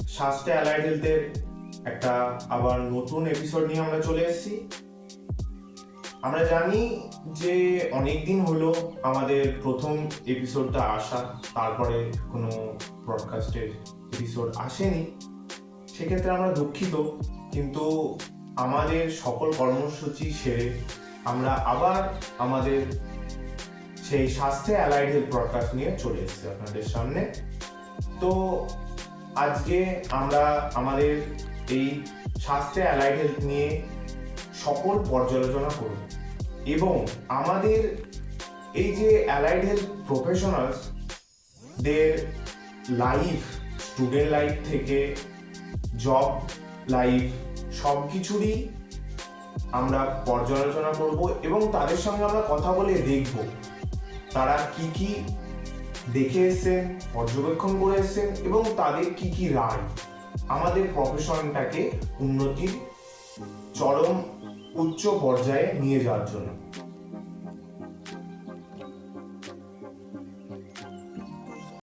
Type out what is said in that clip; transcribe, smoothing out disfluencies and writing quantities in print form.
স্বাস্থ্য অ্যালাইড হেলথের একটা আবার নতুন এপিসোড নিয়ে আমরা চলে এসেছি। আমরা জানি যে অনেকদিন হলো আমাদের প্রথম এপিসোডটা আসা, তারপরে কোনো ব্রডকাস্টের এপিসোড আসেনি। সেক্ষেত্রে আমরা দুঃখিত, কিন্তু আমাদের সকল কর্মসূচি সেরে আমরা আবার আমাদের সেই স্বাস্থ্য অ্যালাইড হেলথ ব্রডকাস্ট নিয়ে চলে এসেছি আপনাদের সামনে। তো আজকে আমরা আমাদের এই স্বাস্থ্য অ্যালাইড হেলথ নিয়ে সকল পর্যালোচনা করব এবং আমাদের এই যে অ্যালাইড হেলথ প্রফেশনালস দের লাইফ, স্টুডেন্ট লাইফ থেকে জব লাইফ, সব কিছুরই আমরা পর্যালোচনা করব এবং তাদের সঙ্গে আমরা কথা বলে দেখব তারা কি কি দেখে এসছেন, পর্যবেক্ষণ করে এসছেন এবং তাদের কি কি রায় আমাদের প্রফেশনটাকে উন্নতির চরম উচ্চ পর্যায়ে নিয়ে যাওয়ার জন্য।